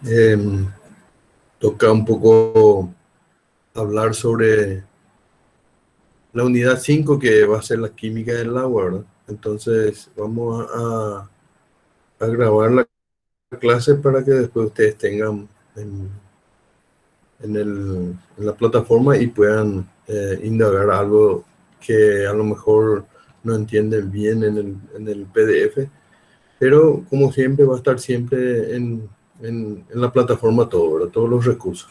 Em, Toca un poco hablar sobre la unidad 5 que va a ser la química del agua, ¿verdad? Entonces vamos a grabar la clase para que después ustedes tengan en la plataforma y puedan indagar algo que a lo mejor no entienden bien en el PDF, pero como siempre va a estar siempre en la plataforma todo, ¿verdad? Todos los recursos.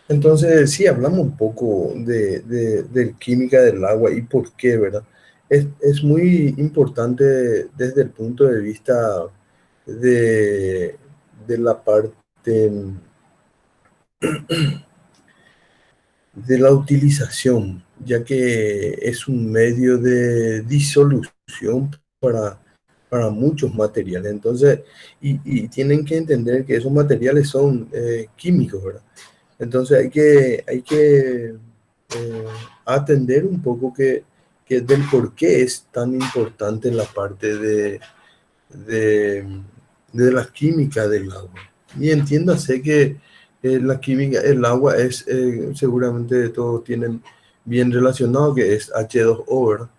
Entonces, sí, hablamos un poco de química del agua y por qué, ¿verdad? Es muy importante desde el punto de vista de, de la parte de la utilización, ya que es un medio de disolución para, para muchos materiales. Entonces, y tienen que entender que esos materiales son químicos, ¿verdad? Entonces hay que atender un poco que del por qué es tan importante la parte de, de la química del agua. Y entiéndase que la química, el agua es, seguramente todos tienen bien relacionado, que es H2O, ¿verdad?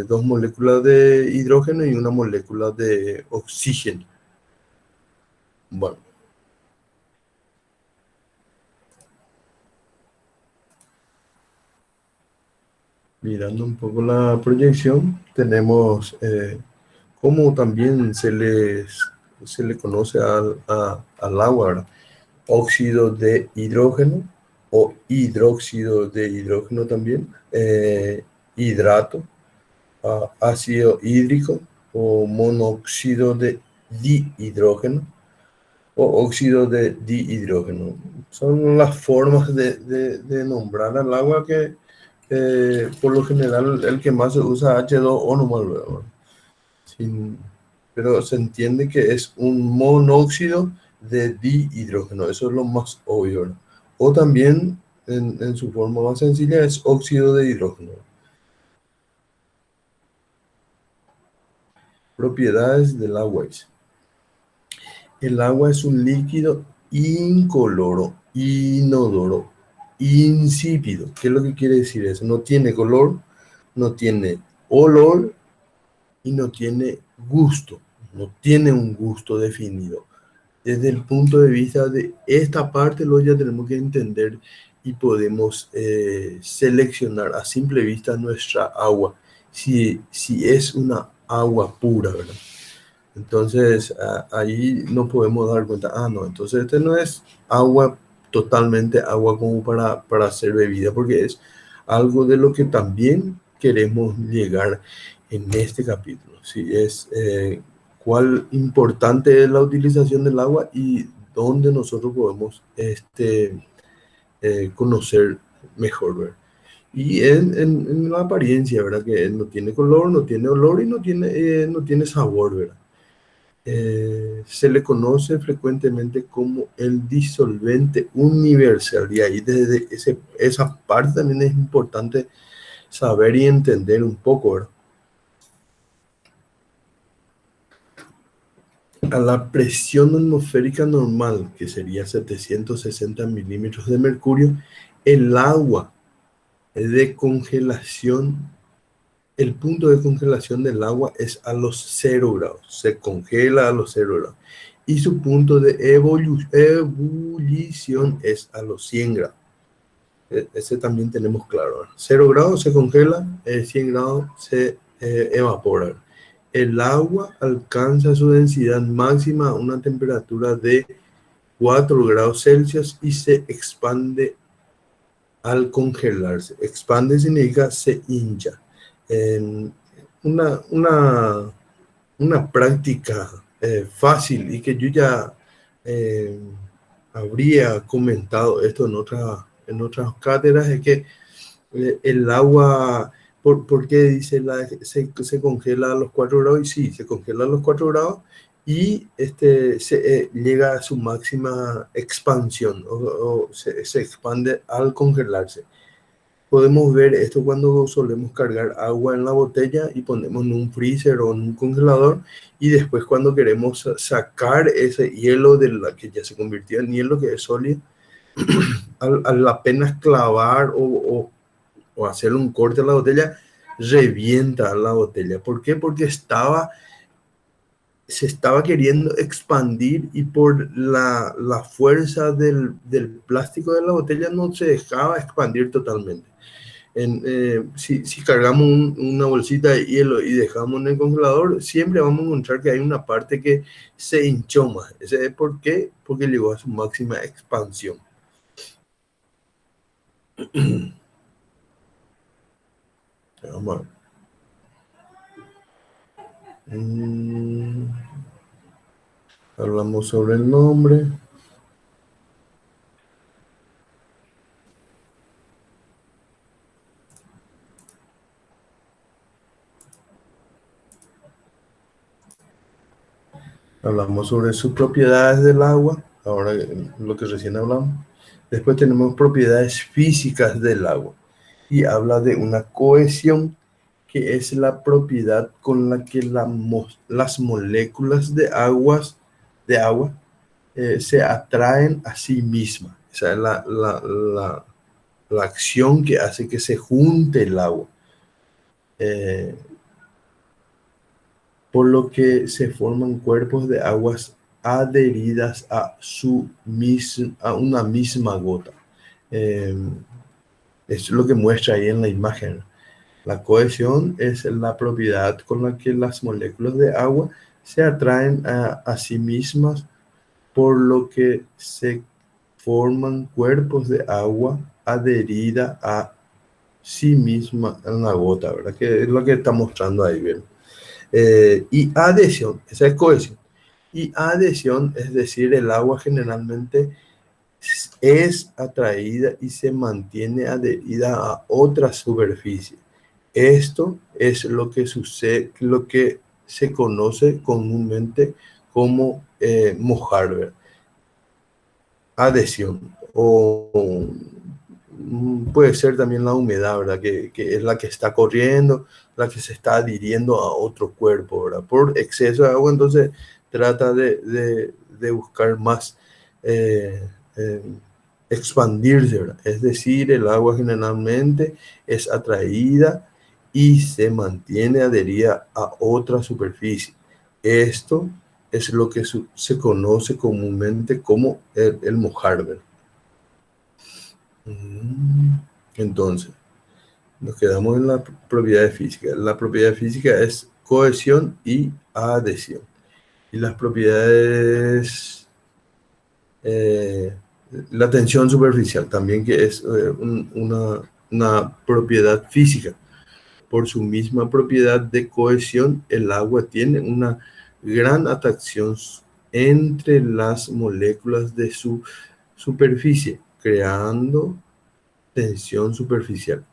Dos moléculas de hidrógeno y una molécula de oxígeno. Bueno, mirando un poco la proyección, tenemos como también se le conoce al agua, ¿verdad? Óxido de hidrógeno o hidróxido de hidrógeno también, hidrato, ácido hídrico o monóxido de dihidrógeno o óxido de dihidrógeno. Son las formas de nombrar al agua que por lo general el que más se usa H2O nomás luego. Sin, pero se entiende que es un monóxido de dihidrógeno, eso es lo más obvio, ¿no? O también, en su forma más sencilla, es óxido de hidrógeno. Propiedades del agua. El agua es un líquido incoloro, inodoro, insípido. ¿Qué es lo que quiere decir eso? No tiene color, no tiene olor y no tiene gusto. No tiene un gusto definido. Desde el punto de vista de esta parte, lo ya tenemos que entender y podemos seleccionar a simple vista nuestra agua, si es una agua pura, ¿verdad? Entonces, ahí no podemos dar cuenta, no, entonces este no es agua, totalmente agua como para hacer bebida, porque es algo de lo que también queremos llegar en este capítulo. Sí, es cuál importante es la utilización del agua y dónde nosotros podemos conocer mejor, ¿verdad? Y en la apariencia, ¿verdad? Que no tiene color, no tiene olor y no tiene sabor, ¿verdad? Se le conoce frecuentemente como el disolvente universal, y ahí desde esa parte también es importante saber y entender un poco, ¿verdad? A la presión atmosférica normal, que sería 760 milímetros de mercurio, el agua de congelación, el punto de congelación del agua es a los 0 grados, se congela a los 0 grados. Y su punto de ebullición es a los 100 grados. Ese también tenemos claro, ¿verdad? 0 grados se congela, 100 grados se evapora. El agua alcanza su densidad máxima a una temperatura de 4 grados Celsius y se expande al congelarse. Expande significa se hincha. En una, una práctica fácil y que yo ya eh, habría comentado esto en otras cátedras, es que el agua, ¿por qué dice se congela a los 4 grados? Y sí, se congela a los 4 grados y llega a su máxima expansión o se expande al congelarse. Podemos ver esto cuando solemos cargar agua en la botella y ponemos en un freezer o en un congelador, y después cuando queremos sacar ese hielo de la que ya se convirtió en hielo, que es sólido, al apenas clavar o hacer un corte a la botella, revienta la botella. ¿Por qué? Porque se estaba queriendo expandir, y por la fuerza del plástico de la botella no se dejaba expandir totalmente. Si cargamos una bolsita de hielo y dejamos en el congelador, siempre vamos a encontrar que hay una parte que se hinchó más. ¿Ese es por qué? Porque llegó a su máxima expansión. Vamos a ver. Hablamos sobre el nombre. Hablamos sobre sus propiedades del agua, ahora lo que recién hablamos. Después tenemos propiedades físicas del agua, y habla de una cohesión, que es la propiedad con la que las moléculas de agua se atraen a sí mismas. O sea, la acción que hace que se junte el agua. Por lo que se forman cuerpos de aguas adheridas a una misma gota. Eh, es lo que muestra ahí en la imagen. La cohesión es la propiedad con la que las moléculas de agua se atraen a sí mismas, por lo que se forman cuerpos de agua adherida a sí misma en la gota, ¿verdad? Que es lo que está mostrando ahí, ¿verdad? Y adhesión, esa es cohesión. Y adhesión, es decir, el agua generalmente es atraída y se mantiene adherida a otra superficie. Esto es lo que sucede, lo que se conoce comúnmente como mojar, ¿verdad? Adhesión, o puede ser también la humedad, ¿verdad? Que es la que está corriendo, la que se está adhiriendo a otro cuerpo, ¿verdad? Por exceso de agua, entonces trata de buscar más eh, eh, expandirse, ¿verdad? Es decir, el agua generalmente es atraída y se mantiene adherida a otra superficie. Esto es lo que se conoce comúnmente como el mojar, ¿verdad? Entonces, nos quedamos en la propiedad física. La propiedad física es cohesión y adhesión. Y las propiedades, eh, la tensión superficial también, que es una propiedad física. Por su misma propiedad de cohesión, el agua tiene una gran atracción entre las moléculas de su superficie, creando tensión superficial.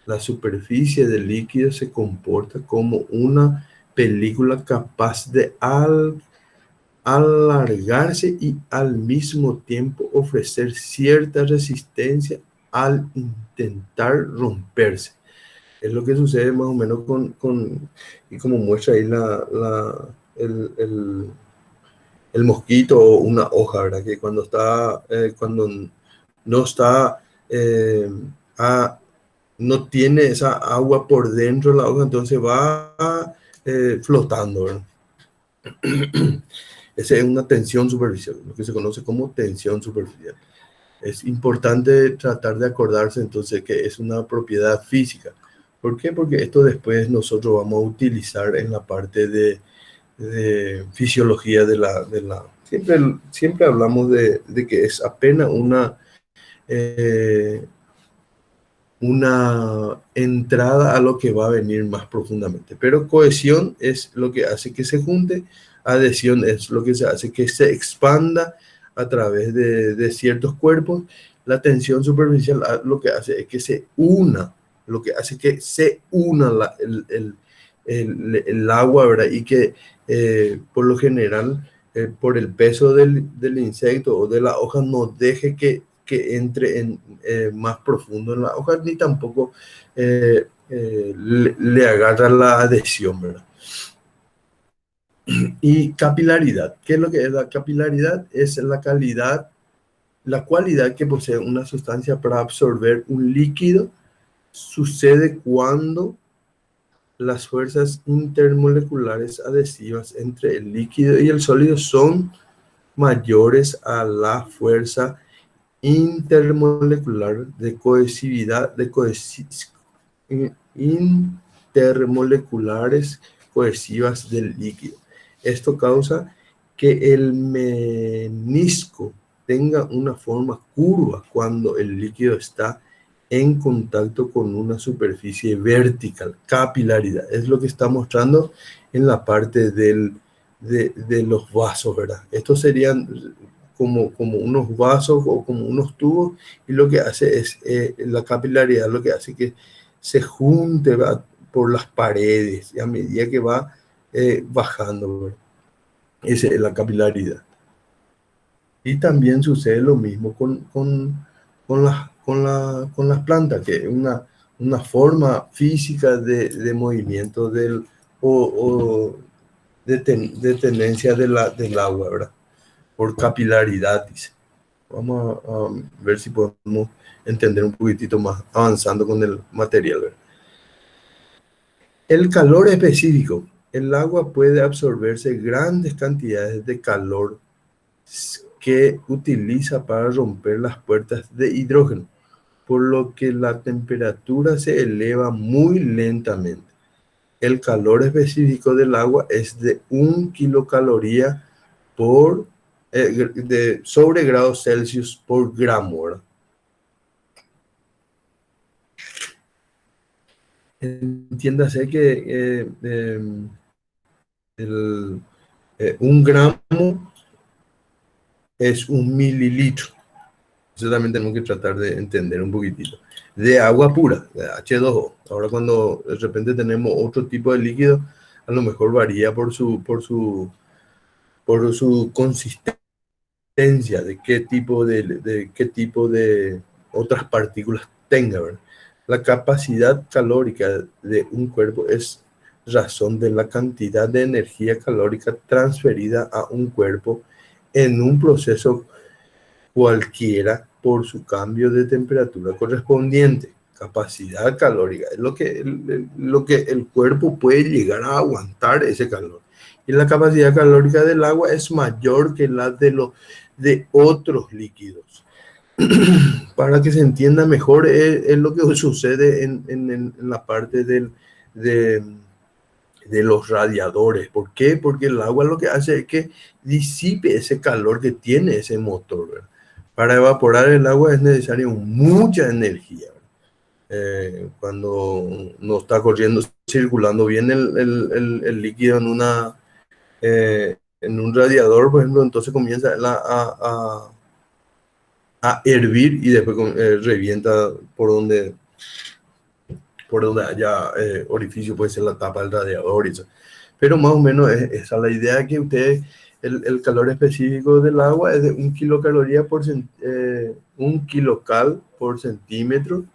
La superficie del líquido se comporta como una película capaz de alargarse y al mismo tiempo ofrecer cierta resistencia al intentar romperse. Es lo que sucede más o menos y como muestra ahí el mosquito o una hoja, ¿verdad? Que cuando no está, eh, a, no tiene esa agua por dentro de la hoja, entonces va flotando, ¿verdad? Esa es una tensión superficial, lo que se conoce como tensión superficial. Es importante tratar de acordarse entonces que es una propiedad física. ¿Por qué? Porque esto después nosotros vamos a utilizar en la parte de fisiología siempre hablamos de que es apenas eh, una entrada a lo que va a venir más profundamente. Pero cohesión es lo que hace que se junte, adhesión es lo que se hace que se expanda a través de ciertos cuerpos. La tensión superficial lo que hace es que se una, lo que hace que se una el agua, ¿verdad? Y que por lo general, por el peso del insecto o de la hoja, no deje que que entre más profundo en la hoja, ni tampoco le agarra la adhesión, ¿verdad? Y capilaridad. ¿Qué es lo que es la capilaridad? Es la calidad, la cualidad que posee una sustancia para absorber un líquido. Sucede cuando las fuerzas intermoleculares adhesivas entre el líquido y el sólido son mayores a la fuerza intermolecular de cohesividad, intermoleculares cohesivas del líquido. Esto causa que el menisco tenga una forma curva cuando el líquido está en contacto con una superficie vertical. Capilaridad es lo que está mostrando en la parte de los vasos, ¿verdad? Estos serían como unos vasos o como unos tubos, y lo que hace es la capilaridad, lo que hace que se junte, ¿verdad?, por las paredes, y a medida que va bajando, ¿verdad? Esa es la capilaridad. Y también sucede lo mismo con las plantas, que es una forma física de movimiento o de tenencia del agua, ¿verdad? Por capilaridad, dice. Vamos a ver si podemos entender un poquitito más avanzando con el material, ¿verdad? El calor específico. El agua puede absorberse grandes cantidades de calor que utiliza para romper las puertas de hidrógeno, por lo que la temperatura se eleva muy lentamente. El calor específico del agua es de 1 kilocaloría sobre grados Celsius por gramo, ¿verdad? Entiéndase que un gramo es 1 mililitro. Eso también tenemos que tratar de entender un poquitito. De agua pura, de H2O. Ahora cuando de repente tenemos otro tipo de líquido, a lo mejor varía por su consistencia, de qué tipo de otras partículas tenga, ¿verdad? La capacidad calórica de un cuerpo es razón de la cantidad de energía calórica transferida a un cuerpo en un proceso cualquiera por su cambio de temperatura correspondiente. Capacidad calórica es lo que el cuerpo puede llegar a aguantar ese calor. Y la capacidad calórica del agua es mayor que la de otros líquidos. Para que se entienda mejor, es lo que sucede en la parte de, de los radiadores. ¿Por qué? Porque el agua lo que hace es que disipe ese calor que tiene ese motor, ¿verdad? Para evaporar el agua es necesaria mucha energía. Cuando no está corriendo, circulando bien el líquido en un radiador, por ejemplo, entonces comienza a hervir y después revienta por donde haya orificio, puede ser la tapa del radiador y eso. Pero más o menos esa es la idea, que ustedes, el calor específico del agua es de 1 kilocaloría 1 kilocal por centímetro,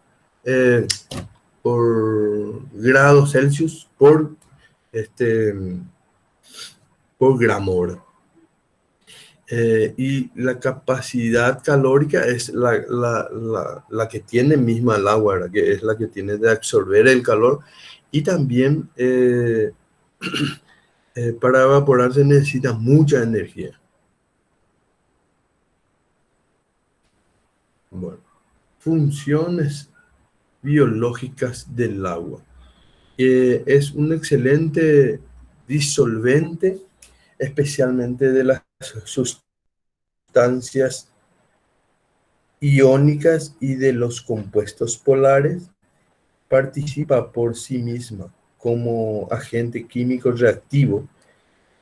eh, por grado Celsius, este, por gramo, ¿verdad? Y la capacidad calórica es la que tiene misma el agua, ¿verdad?, que es la que tiene de absorber el calor. Y también para evaporar se necesita mucha energía. Bueno, funciones biológicas del agua. Es un excelente disolvente, especialmente de las sustancias iónicas y de los compuestos polares. Participa por sí misma como agente químico reactivo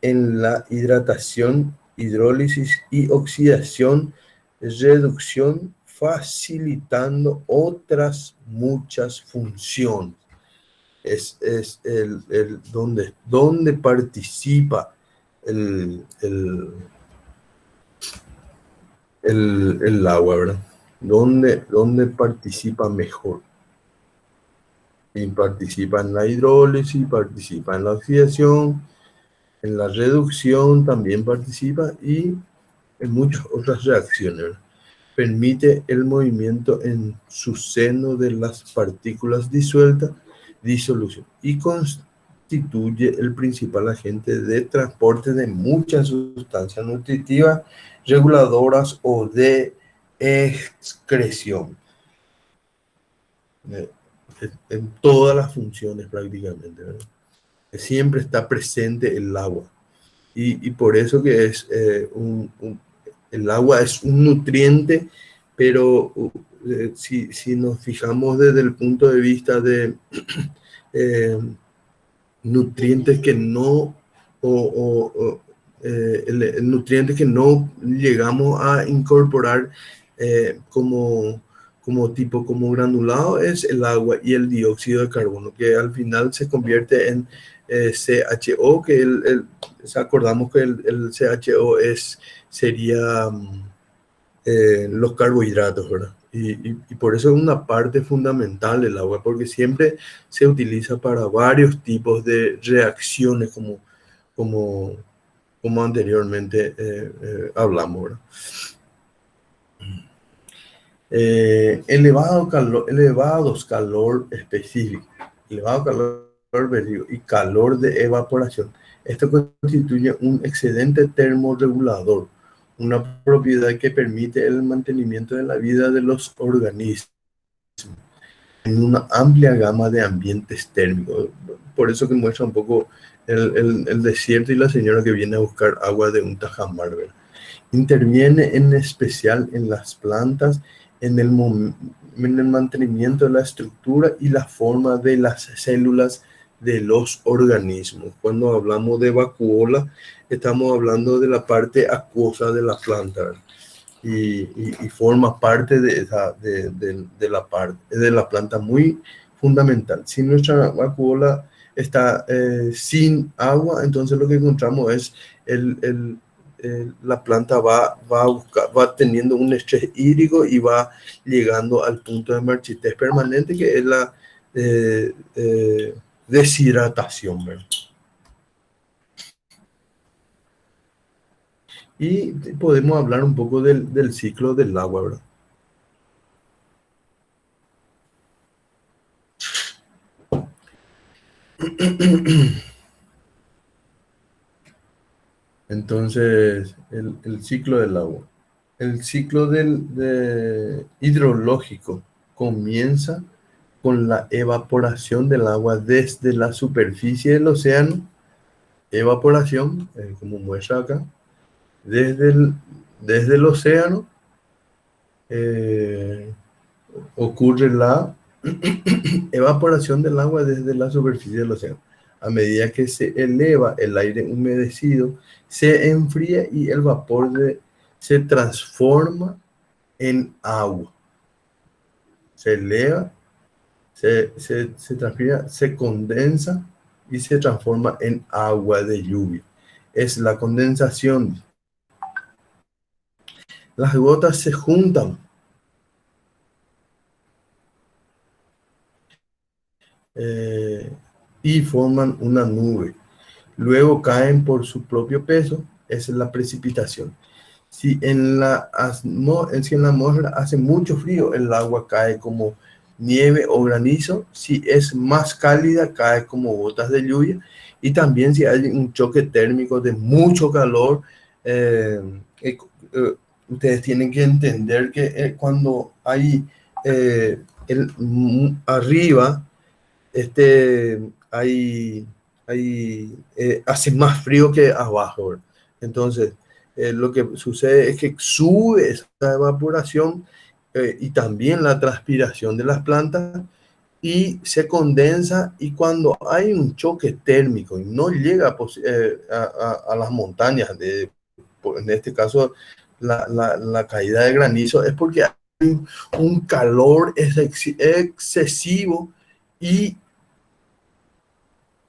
en la hidratación, hidrólisis y oxidación, reducción, facilitando otras muchas funciones. Es donde participa el agua, ¿verdad? ¿Dónde participa mejor? Y participa en la hidrólisis, participa en la oxidación, en la reducción también participa y en muchas otras reacciones, ¿verdad? Permite el movimiento en su seno de las partículas disueltas, disolución, y constituye el principal agente de transporte de muchas sustancias nutritivas, reguladoras o de excreción, eh, en todas las funciones prácticamente, ¿verdad? Siempre está presente el agua. Y por eso que es el agua es un nutriente, pero si nos fijamos desde el punto de vista de eh, nutrientes que no, el nutriente que no llegamos a incorporar como granulado es el agua y el dióxido de carbono, que al final se convierte en CHO, que acordamos que el CHO sería los carbohidratos, ¿verdad? Y por eso es una parte fundamental del agua, porque siempre se utiliza para varios tipos de reacciones, como, como anteriormente hablamos, ¿verdad? Elevados calor específico, elevado calor específico y calor de evaporación. Esto constituye un excelente termorregulador, una propiedad que permite el mantenimiento de la vida de los organismos en una amplia gama de ambientes térmicos. Por eso que muestra un poco el desierto y la señora que viene a buscar agua de un tajamar, ¿verdad? Interviene en especial en las plantas, en el mantenimiento de la estructura y la forma de las células de los organismos. Cuando hablamos de vacuola, estamos hablando de la parte acuosa de la planta, ¿verdad? Y forma parte de la planta muy fundamental. Si nuestra vacuola está sin agua, entonces lo que encontramos es la planta va teniendo un estrés hídrico y va llegando al punto de marchitez permanente, que es la deshidratación, ¿verdad? Y podemos hablar un poco del ciclo del agua, ¿verdad? Entonces, el ciclo del agua. El ciclo hidrológico comienza con la evaporación del agua desde la superficie del océano, evaporación, como muestra acá, desde desde el océano eh, ocurre la evaporación del agua desde la superficie del océano. A medida que se eleva el aire humedecido, se enfría y el vapor se transforma en agua. Se eleva, se transpira, se condensa y se transforma en agua de lluvia. Es la condensación. Las gotas se juntan eh, y forman una nube. Luego caen por su propio peso. Esa es la precipitación. Si en la atmósfera hace mucho frío, el agua cae como nieve o granizo. Si es más cálida, cae como gotas de lluvia. Y también si hay un choque térmico de mucho calor, eh, eh, eh, ustedes tienen que entender que cuando hay arriba, hace más frío que abajo, ¿verdad? Entonces, lo que sucede es que sube esa evaporación y también la transpiración de las plantas y se condensa, y cuando hay un choque térmico y no llega a las montañas, en este caso la caída de granizo, es porque hay un calor excesivo y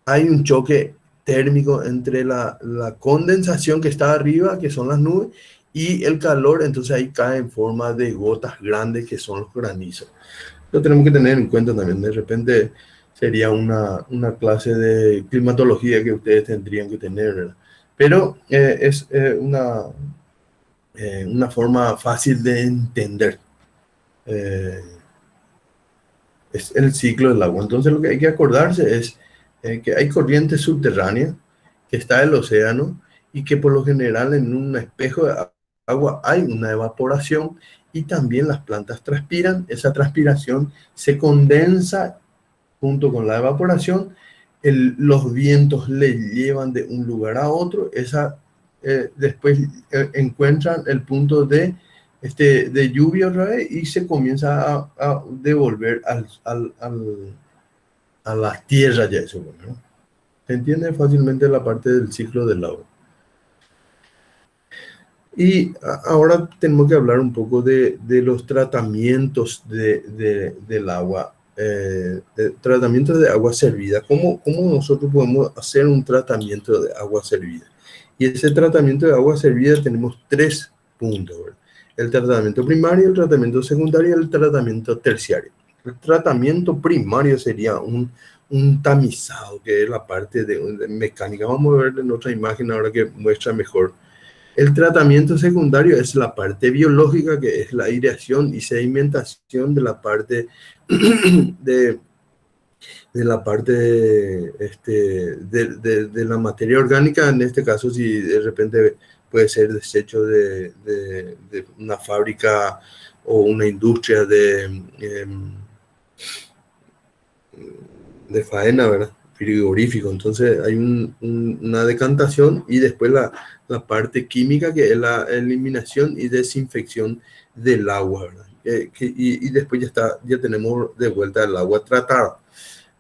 hay un choque térmico entre la condensación que está arriba, que son las nubes, y el calor entonces ahí cae en forma de gotas grandes que son los granizos. Lo tenemos que tener en cuenta también. De repente sería una clase de climatología que ustedes tendrían que tener, ¿verdad? Pero es una forma fácil de entender. Eh, es el ciclo del agua. Entonces lo que hay que acordarse es que hay corriente subterránea, que está el océano y que por lo general en un espejo de agua hay una evaporación y también las plantas transpiran. Esa transpiración se condensa junto con la evaporación. Los vientos le llevan de un lugar a otro. Después encuentran el punto de lluvia otra vez y se comienza a devolver a la tierra ya eso, ¿no? Se entiende fácilmente la parte del ciclo del agua. Y ahora tenemos que hablar un poco de los tratamientos del agua, tratamientos de agua servida. ¿Cómo nosotros podemos hacer un tratamiento de agua servida? Y ese tratamiento de agua servida tenemos tres puntos, ¿verdad? El tratamiento primario, el tratamiento secundario y el tratamiento terciario. El tratamiento primario sería un tamizado, que es la parte de mecánica. Vamos a ver en otra imagen ahora que muestra mejor. El tratamiento secundario es la parte biológica, que es la aireación y sedimentación de la parte de, de la parte de la materia orgánica. En este caso, si de repente puede ser desecho de una fábrica o una industria de faena, ¿verdad? Frigorífico. Entonces hay una decantación y después la parte química, que es la eliminación y desinfección del agua, ¿verdad? Y después ya tenemos de vuelta el agua tratada.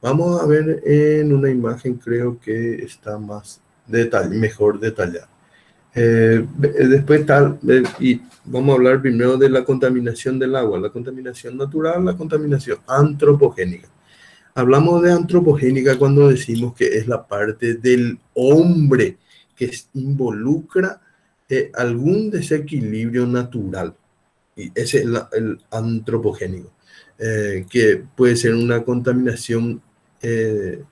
Vamos a ver en una imagen, creo que está mejor detallada. Después y vamos a hablar primero de la contaminación del agua, la contaminación natural, la contaminación antropogénica. Hablamos de antropogénica cuando decimos que es la parte del hombre que involucra algún desequilibrio natural. Y ese es el antropogénico, que puede ser una contaminación eh,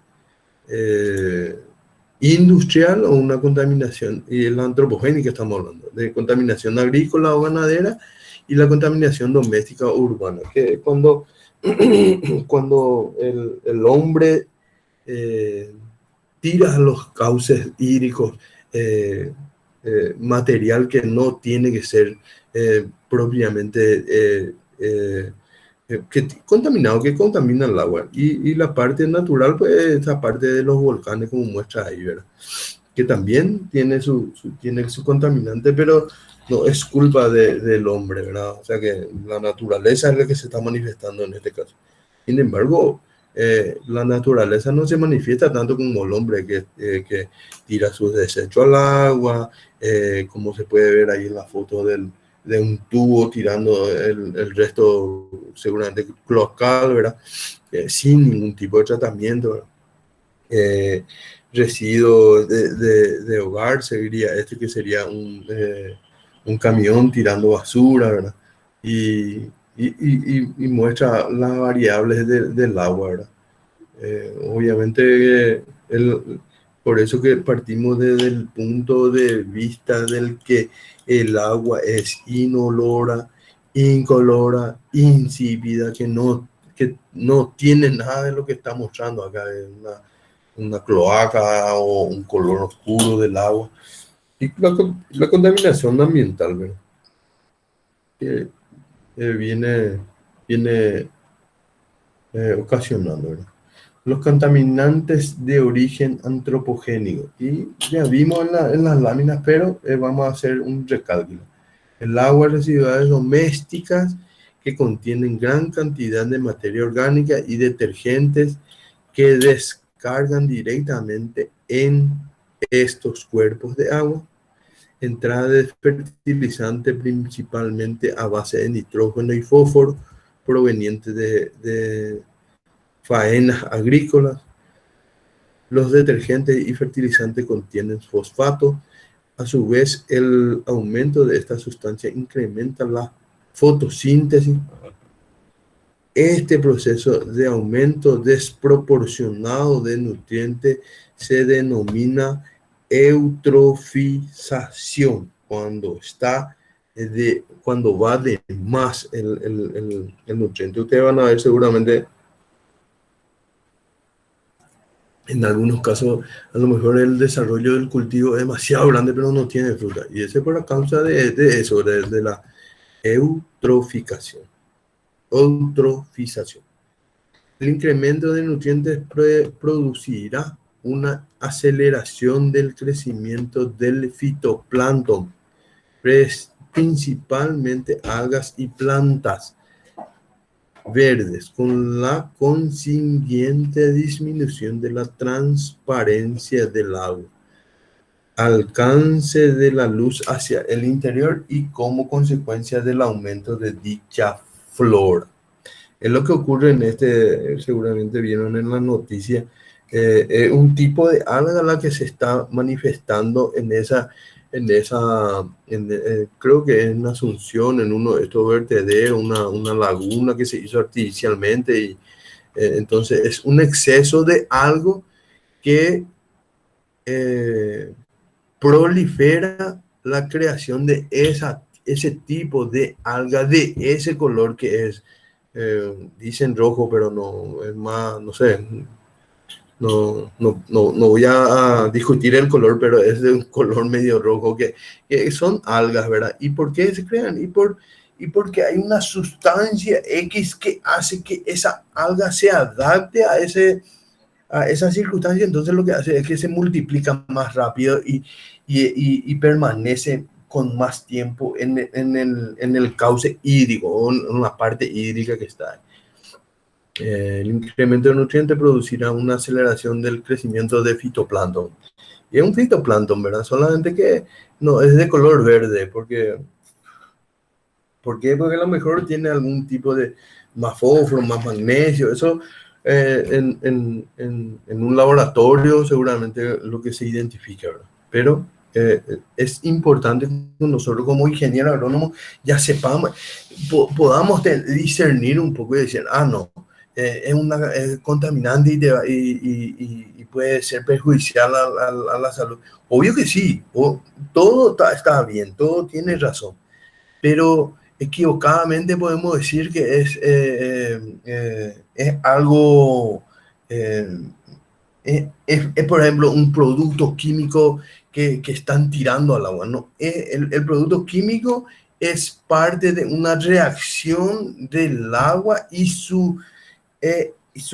eh, industrial o una contaminación, y es la antropogénica estamos hablando, de contaminación agrícola o ganadera y la contaminación doméstica o urbana, que es cuando el hombre eh, tira a los cauces hídricos material que no tiene que ser propiamente contaminado, que contamina el agua. Y la parte natural, pues esa parte de los volcanes, como muestra ahí, ¿verdad? Que también tiene su contaminante, pero no es culpa del hombre, ¿verdad? O sea que la naturaleza es la que se está manifestando en este caso. Sin embargo, la naturaleza no se manifiesta tanto como el hombre que tira sus desechos al agua, como se puede ver ahí en la foto de un tubo tirando el resto seguramente cloacal, ¿verdad? Sin ningún tipo de tratamiento, ¿verdad? eh, Residuos de hogar, seguiría este que sería un camión tirando basura, ¿verdad? Y muestra las variables del agua, ¿verdad? Obviamente, por eso que partimos desde el punto de vista del que el agua es inolora, incolora, insípida, que no tiene nada de lo que está mostrando acá, es una cloaca o un color oscuro del agua. Y la contaminación ambiental, ¿verdad? Que viene ocasionando, ¿verdad? Los contaminantes de origen antropogénico. Y ya vimos en las láminas, pero vamos a hacer un recálculo. El agua residuales domésticas que contienen gran cantidad de materia orgánica y detergentes que descargan directamente en estos cuerpos de agua. Entrada de fertilizante principalmente a base de nitrógeno y fósforo provenientes de faenas agrícolas. Los detergentes y fertilizantes contienen fosfato, A su vez, el aumento de esta sustancia incrementa la fotosíntesis. Este proceso de aumento desproporcionado de nutrientes se denomina eutrofización, cuando va de más el nutriente. Ustedes van a ver seguramente en algunos casos, a lo mejor el desarrollo del cultivo es demasiado grande, pero no tiene fruta. Y ese es por causa de eso, de la eutrofización. Eutrofización. El incremento de nutrientes producirá una aceleración del crecimiento del fitoplancton, principalmente algas y plantas verdes, con la consiguiente disminución de la transparencia del agua, alcance de la luz hacia el interior y como consecuencia del aumento de dicha flora. Es lo que ocurre en seguramente vieron en la noticia, un tipo de alga la que se está manifestando creo que en Asunción, en uno de estos vertederos, una laguna que se hizo artificialmente, y entonces es un exceso de algo que prolifera la creación de ese tipo de alga de ese color que es, dicen rojo, pero no es más, no sé, no voy a discutir el color, pero es de un color medio rojo, que son algas, ¿verdad? ¿Y por qué se crean? Y porque hay una sustancia X que hace que esa alga se adapte a esa circunstancia. Entonces lo que hace es que se multiplica más rápido y permanece con más tiempo en el cauce hídrico, o en la parte hídrica que está ahí. El incremento de nutrientes producirá una aceleración del crecimiento de fitoplancton. Y es un fitoplancton, ¿verdad? Solamente que no es de color verde, ¿por qué? Porque a lo mejor tiene algún tipo de más fósforo, más magnesio. Eso en un laboratorio seguramente lo que se identifica, ¿verdad? Pero es importante que nosotros como ingenieros agrónomos ya sepamos, podamos discernir un poco y decir, no, es una contaminante y puede ser perjudicial a la salud. Obvio que sí, todo está bien, todo tiene razón, pero equivocadamente podemos decir que es algo, eh, por ejemplo, un producto químico que están tirando al agua, ¿no? El producto químico es parte de una reacción del agua y su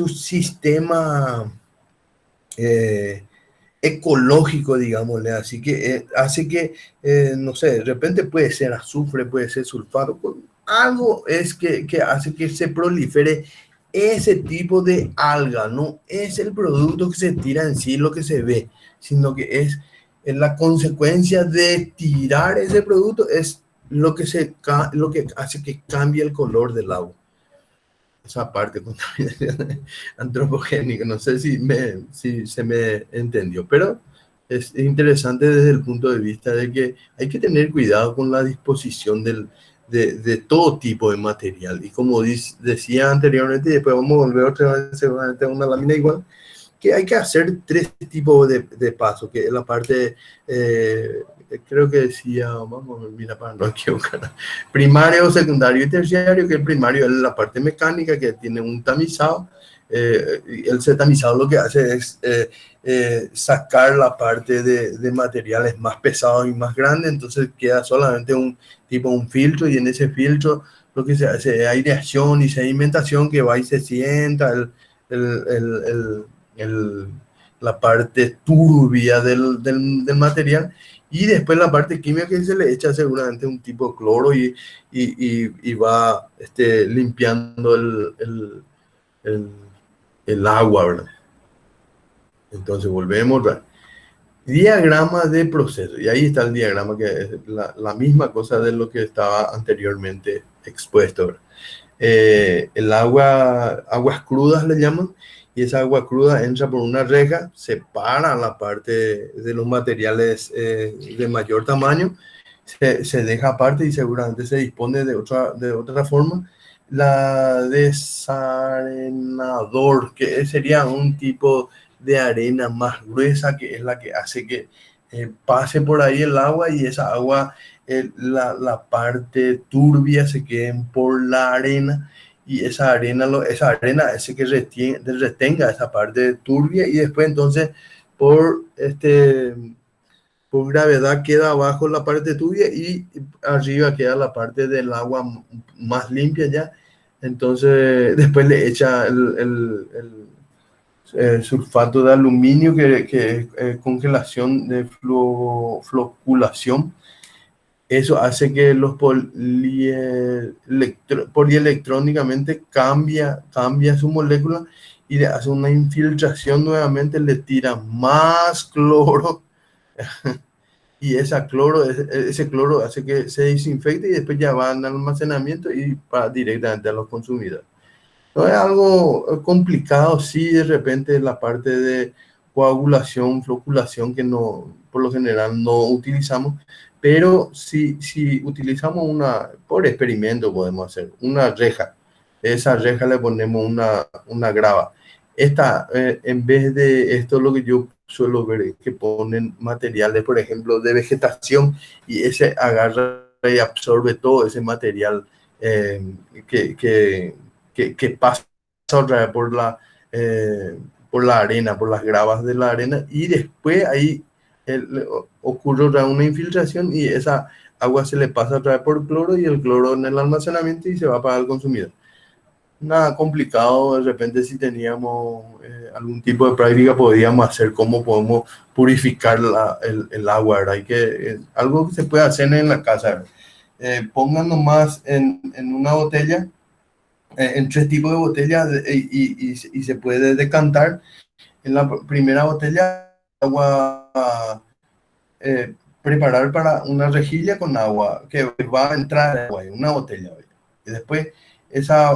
sistema ecológico, digámosle. Así que hace que, no sé, de repente puede ser azufre, puede ser sulfato, algo es que hace que se prolifere ese tipo de alga. No es el producto que se tira en sí lo que se ve, sino que es la consecuencia de tirar ese producto, es lo que hace que cambie el color del agua. Esa parte de contaminación antropogénica. No sé si se me entendió, pero es interesante desde el punto de vista de que hay que tener cuidado con la disposición de todo tipo de material. Y como decía anteriormente, y después vamos a volver otra vez seguramente a una lámina igual, que hay que hacer tres tipos de pasos, que es la parte, creo que decía, vamos, mira, para no equivocar, primario, secundario y terciario, que el primario es la parte mecánica, que tiene un tamizado. El tamizado lo que hace es sacar la parte de materiales más pesados y más grandes, entonces queda solamente un filtro, y en ese filtro lo que se hace es aireación y sedimentación, que va y se sienta el, el, el, la parte turbia del material, y después la parte química, que se le echa seguramente un tipo de cloro y va limpiando el agua, ¿verdad? Entonces volvemos, ¿verdad? Diagrama de proceso, y ahí está el diagrama, que es la misma cosa de lo que estaba anteriormente expuesto, ¿verdad? El aguas crudas le llaman, y esa agua cruda entra por una reja, separa la parte de los materiales de mayor tamaño, se deja aparte y seguramente se dispone de otra forma. La desarenador, que sería un tipo de arena más gruesa, que es la que hace que pase por ahí el agua y esa agua, la parte turbia se quede por la arena y esa arena hace que retenga esa parte turbia y después entonces por por gravedad queda abajo la parte turbia y arriba queda la parte del agua más limpia ya. Entonces después le echa el sulfato de aluminio que es congelación de floculación. Eso hace que los polielectrónicamente cambia su molécula y le hace una infiltración nuevamente, le tira más cloro y ese cloro hace que se desinfecte y después ya va al almacenamiento y va directamente a los consumidores. No es algo complicado, sí, de repente la parte de coagulación, floculación, que no, por lo general no utilizamos, pero si utilizamos por experimento podemos hacer una reja. Esa reja le ponemos una grava. En vez de esto, lo que yo suelo ver es que ponen materiales, por ejemplo, de vegetación y ese agarra y absorbe todo ese material eh, que, que, que pasa otra vez por la arena, por las gravas de la arena, y después ahí ocurre otra vez una infiltración y esa agua se le pasa otra vez por cloro y el cloro en el almacenamiento y se va para el consumidor. Nada complicado, de repente si teníamos algún tipo de práctica podíamos hacer cómo podemos purificar el agua, ¿verdad? Algo que se puede hacer en la casa, ¿verdad? Pongan nomás en una botella, en tres tipos de botellas y se puede decantar. En la primera botella, agua, preparar para una rejilla con agua, que va a entrar agua en una botella. Y después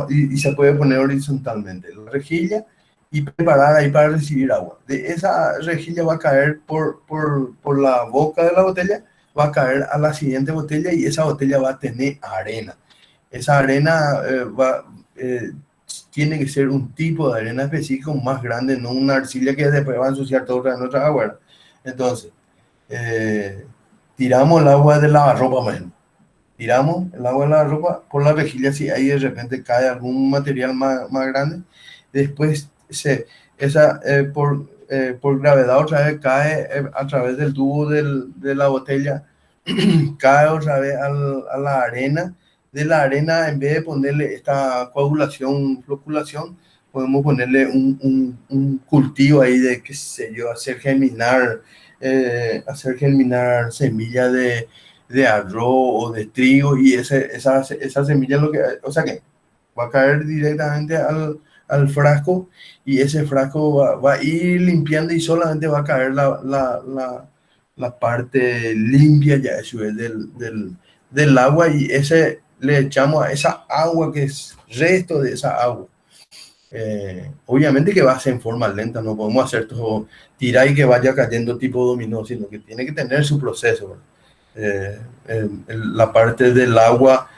y se puede poner horizontalmente la rejilla y preparar ahí para recibir agua. De esa rejilla va a caer por la boca de la botella, va a caer a la siguiente botella y esa botella va a tener arena. Esa arena eh, tiene que ser un tipo de arena específico más grande, no una arcilla que después va a ensuciar toda nuestra agua. Entonces, eh, tiramos el agua de lavarropa, por ejemplo. Tiramos el agua de lavarropa por la rejilla, si ahí de repente cae algún material más grande. Después, por gravedad otra vez cae a través del tubo de la botella, cae otra vez a la arena. De la arena, en vez de ponerle esta coagulación, floculación, podemos ponerle un cultivo ahí de, qué sé yo, hacer germinar semillas de arroz o de trigo y esa semilla o sea que va a caer directamente al frasco y ese frasco va a ir limpiando y solamente va a caer la parte limpia ya eso es del agua y ese le echamos a esa agua que es resto de esa agua. Obviamente que va a ser en forma lenta, no podemos hacer todo, tirar y que vaya cayendo tipo dominó, sino que tiene que tener su proceso, ¿verdad? La parte del agua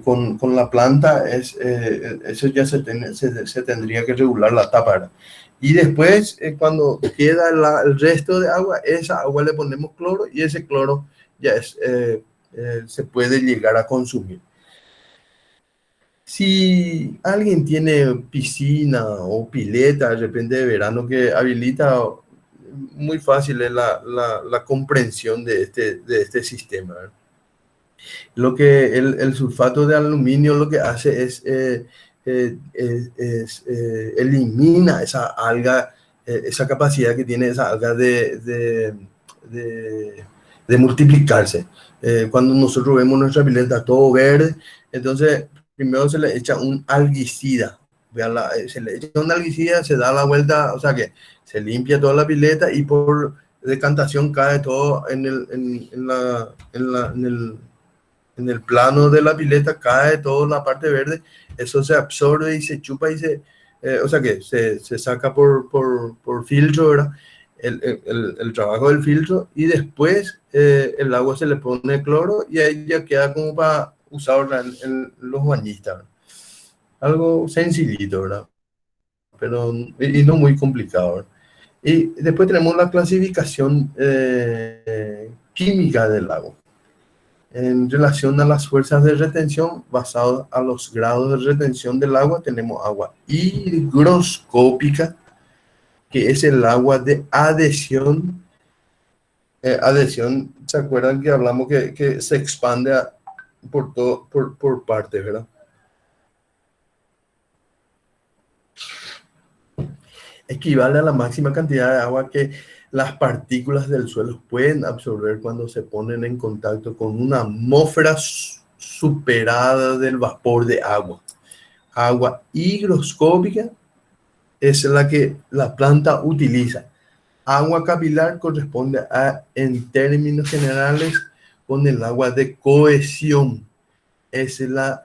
con la planta, eso ya se tendría que regular la tapa, ¿verdad? Y después, cuando queda el resto de agua, esa agua le ponemos cloro y ese cloro ya se puede llegar a consumir. Si alguien tiene piscina o pileta, de repente de verano que habilita, muy fácil es la comprensión de este sistema, ¿verdad? Lo que el sulfato de aluminio lo que hace elimina esa alga, esa capacidad que tiene esa alga de, de multiplicarse. Cuando nosotros vemos nuestra pileta todo verde, entonces primero se le echa un alguicida. Se le echa un alguicida, se da la vuelta, o sea que se limpia toda la pileta y por decantación cae todo en el plano de la pileta, cae toda la parte verde, eso se absorbe y se chupa y o sea que se saca por filtro, ¿verdad? El trabajo del filtro y después el agua se le pone cloro y ahí ya queda como para usar los bañistas, ¿verdad? Algo sencillito, ¿verdad? Pero y no muy complicado, ¿verdad? Y después tenemos la clasificación química del agua en relación a las fuerzas de retención basado a los grados de retención del agua. Tenemos agua higroscópica, que es el agua de adhesión. Adhesión, ¿se acuerdan que hablamos que se expande por todo, por partes, ¿verdad? Equivale a la máxima cantidad de agua que las partículas del suelo pueden absorber cuando se ponen en contacto con una atmósfera superada del vapor de agua. Agua higroscópica es la que la planta utiliza. Agua capilar corresponde a, en términos generales, con el agua de cohesión. Es la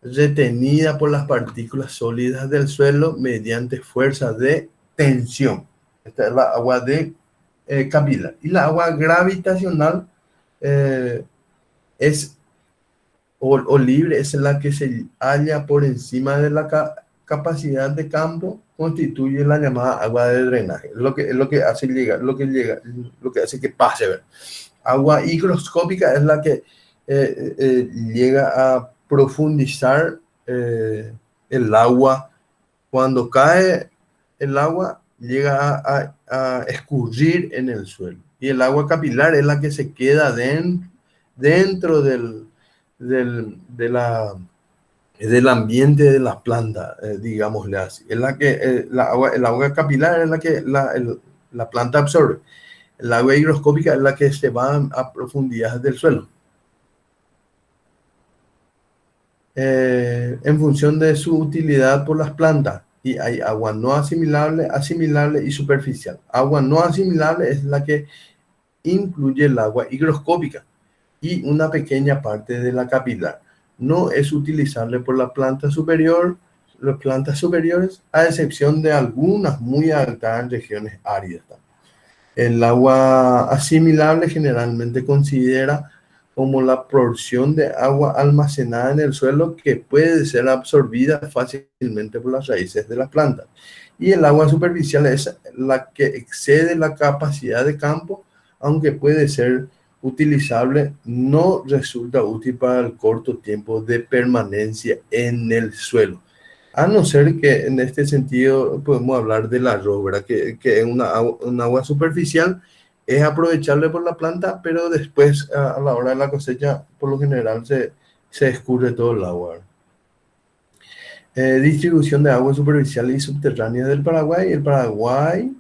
retenida por las partículas sólidas del suelo mediante fuerza de tensión. Esta es la agua de capilar. Y la agua gravitacional eh, es o libre, es la que se halla por encima de la capacidad de campo, constituye la llamada agua de drenaje. Es lo que hace llegar, lo que hace que pase, ¿verdad? Agua higroscópica es la que llega a profundizar el agua. Cuando cae el agua, llega a escurrir en el suelo. Y el agua capilar es la que se queda dentro del ambiente de la planta, digámosle así. Es la que, el agua capilar es la que la planta absorbe. El agua higroscópica es la que se va a profundidades del suelo. En función de su utilidad por las plantas. Y hay agua no asimilable, asimilable y superficial. Agua no asimilable es la que incluye el agua higroscópica y una pequeña parte de la capilar. No es utilizable por la planta superior, las plantas superiores, a excepción de algunas muy altas en regiones áridas. El agua asimilable generalmente considera como la porción de agua almacenada en el suelo que puede ser absorbida fácilmente por las raíces de las plantas. Y el agua superficial es la que excede la capacidad de campo, aunque puede ser utilizable, no resulta útil para el corto tiempo de permanencia en el suelo. A no ser que en este sentido podemos hablar del arroz, ¿verdad? Que es un agua superficial, es aprovechable por la planta, pero después a la hora de la cosecha, por lo general se escurre todo el agua. Distribución de aguas superficiales y subterráneas del Paraguay. El Paraguay,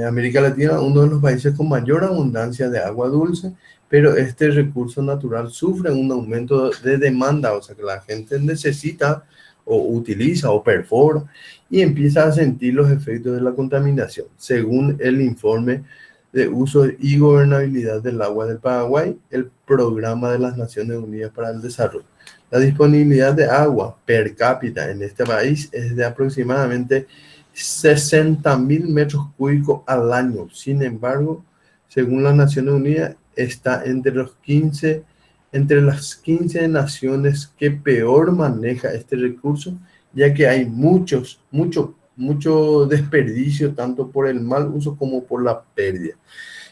América Latina, uno de los países con mayor abundancia de agua dulce, pero este recurso natural sufre un aumento de demanda, o sea que la gente necesita o utiliza o perfora y empieza a sentir los efectos de la contaminación. Según el informe de uso y gobernabilidad del agua del Paraguay, el Programa de las Naciones Unidas para el Desarrollo. La disponibilidad de agua per cápita en este país es de aproximadamente 60.000 metros cúbicos al año. Sin embargo, según las Naciones Unidas, está entre las 15 naciones que peor maneja este recurso, ya que hay mucho desperdicio, tanto por el mal uso como por la pérdida.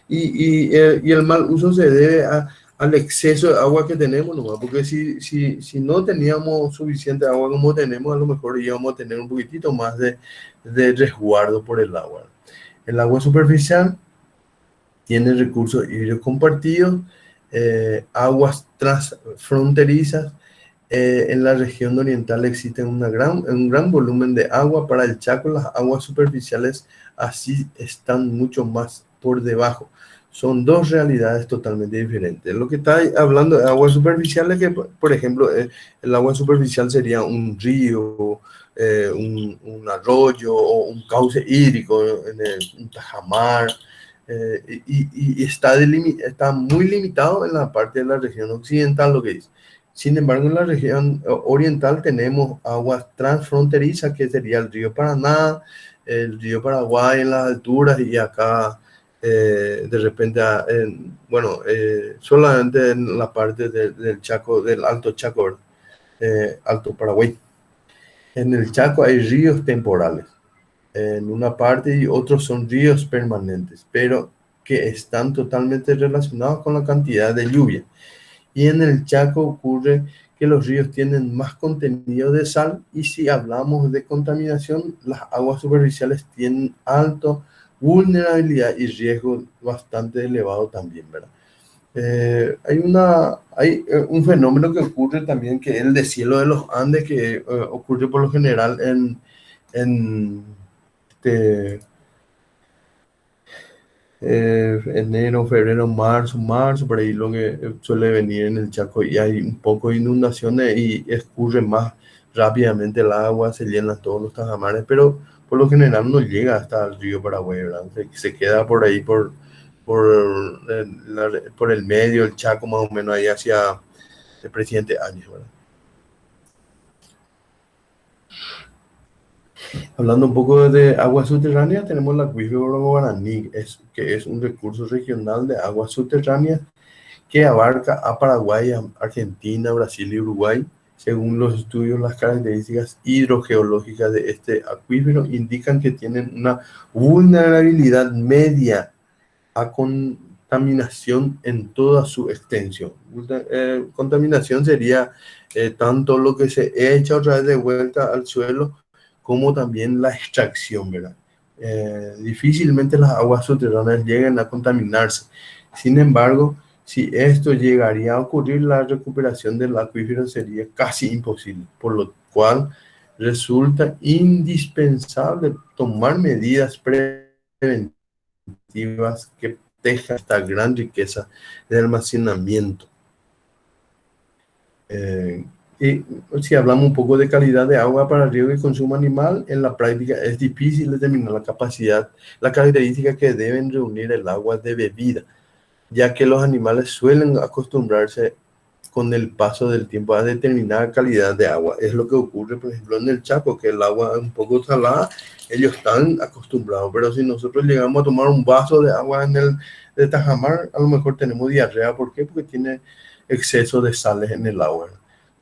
Y el mal uso se debe al exceso de agua que tenemos, nomás, porque si no teníamos suficiente agua como tenemos, a lo mejor íbamos a tener un poquitito más de resguardo por el agua. El agua superficial tiene recursos hídricos compartidos, aguas transfronterizas. En la región oriental existe un gran volumen de agua. Para el Chaco, las aguas superficiales así están mucho más por debajo. Son dos realidades totalmente diferentes. Lo que está hablando de aguas superficiales, que por ejemplo, el agua superficial sería un río, un arroyo o un cauce hídrico, un tajamar, y está muy limitado en la parte de la región occidental, lo que dice. Sin embargo, en la región oriental tenemos aguas transfronterizas, que sería el río Paraná, el río Paraguay en las alturas y acá de repente, solamente en la parte del Chaco, del Alto Chaco, ¿verdad? Alto Paraguay. En el Chaco hay ríos temporales en una parte y otros son ríos permanentes, pero que están totalmente relacionados con la cantidad de lluvia. Y en el Chaco ocurre que los ríos tienen más contenido de sal y si hablamos de contaminación, las aguas superficiales tienen alto vulnerabilidad y riesgo bastante elevado también, ¿verdad? Hay un fenómeno que ocurre también que es el deshielo de los Andes que ocurre por lo general en este, enero, febrero, marzo, por ahí lo que suele venir en el Chaco y hay un poco de inundaciones y escurre más rápidamente el agua, se llenan todos los tajamares, pero por lo general no llega hasta el río Paraguay, ¿verdad? Se queda por ahí, por el medio, el Chaco más o menos ahí hacia el presidente Áñez, ¿verdad? Hablando un poco de aguas subterráneas, tenemos el acuífero Guaraní, que es un recurso regional de aguas subterráneas que abarca a Paraguay, a Argentina, Brasil y Uruguay. Según los estudios, las características hidrogeológicas de este acuífero indican que tienen una vulnerabilidad media a contaminación en toda su extensión. Contaminación sería tanto lo que se echa otra vez de vuelta al suelo como también la extracción, ¿verdad? Difícilmente las aguas subterráneas lleguen a contaminarse. Sin embargo, si esto llegaría a ocurrir, la recuperación del acuífero sería casi imposible, por lo cual resulta indispensable tomar medidas preventivas que protejan esta gran riqueza de almacenamiento. Eh, y si hablamos un poco de calidad de agua para riego y consumo animal, en la práctica es difícil determinar la capacidad, la característica que deben reunir el agua de bebida, ya que los animales suelen acostumbrarse con el paso del tiempo a determinada calidad de agua. Es lo que ocurre, por ejemplo, en el Chaco, que el agua es un poco salada, ellos están acostumbrados, pero si nosotros llegamos a tomar un vaso de agua de Tajamar, a lo mejor tenemos diarrea. ¿Por qué? Porque tiene exceso de sales en el agua.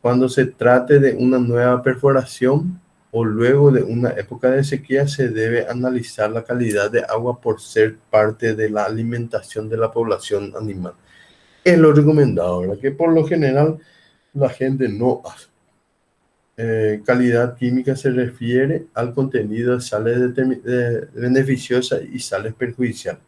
Cuando se trate de una nueva perforación o luego de una época de sequía, se debe analizar la calidad de agua por ser parte de la alimentación de la población animal. Es lo recomendado, ¿verdad? Que por lo general la gente no hace. Calidad química se refiere al contenido de sales beneficiosas y sales perjudiciales.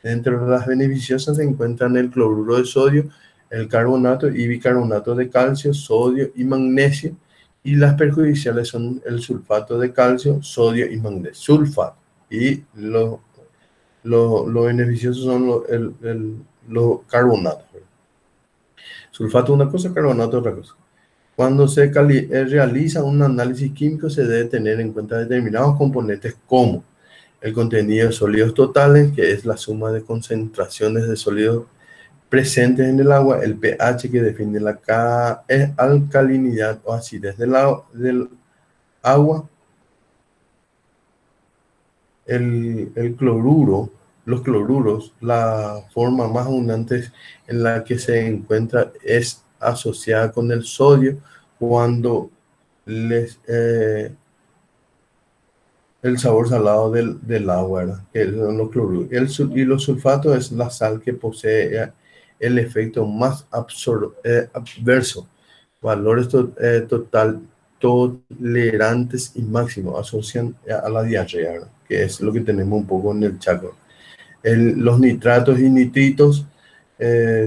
Dentro de las beneficiosas se encuentran el cloruro de sodio, el carbonato y bicarbonato de calcio, sodio y magnesio. Y las perjudiciales son el sulfato de calcio, sodio y magnesio. Sulfato. Y los beneficiosos son los carbonatos. Sulfato es una cosa, carbonato es otra cosa. Cuando realiza un análisis químico se debe tener en cuenta determinados componentes como el contenido de sólidos totales, que es la suma de concentraciones de sólidos presentes en el agua, el pH que define la alcalinidad o acidez del agua, el cloruro, los cloruros, la forma más abundante en la que se encuentra es asociada con el sodio cuando el sabor salado del agua, ¿verdad? Que son los cloruros. Y los sulfatos es la sal que posee el efecto más adverso, valores tolerantes y máximos asocian a la diarrea, ¿verdad? Que es lo que tenemos un poco en el Chaco. Los nitratos y nitritos,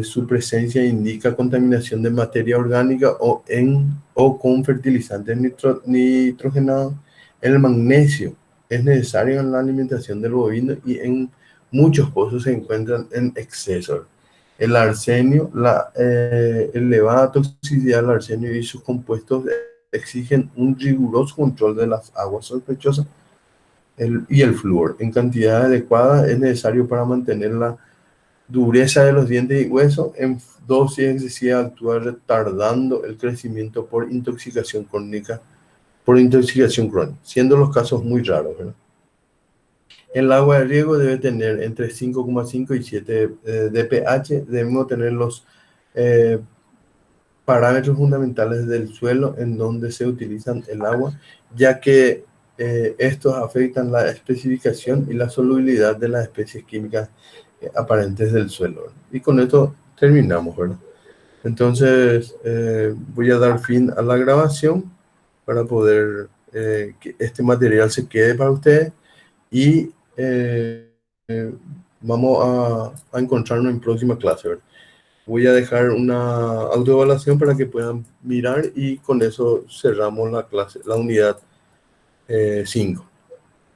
su presencia indica contaminación de materia orgánica o con fertilizantes nitrogenados. El magnesio es necesario en la alimentación del bovino y en muchos pozos se encuentran en exceso. El arsenio, la elevada toxicidad del arsenio y sus compuestos exigen un riguroso control de las aguas sospechosas y el flúor en cantidad adecuada es necesario para mantenerla Dureza de los dientes y huesos en dosis excesiva actúa retardando el crecimiento por intoxicación crónica, siendo los casos muy raros, ¿verdad? El agua de riego debe tener entre 5,5 y 7 de pH. Debemos tener los eh, parámetros fundamentales del suelo en donde se utilizan el agua, ya que estos afectan la especificación y la solubilidad de las especies químicas aparentes del suelo, ¿verdad? Y con esto terminamos, ¿verdad? Entonces, voy a dar fin a la grabación para poder que este material se quede para ustedes y eh, vamos a encontrarnos en próxima clase, ¿verdad? Voy a dejar una autoevaluación para que puedan mirar y con eso cerramos la clase, la unidad 5.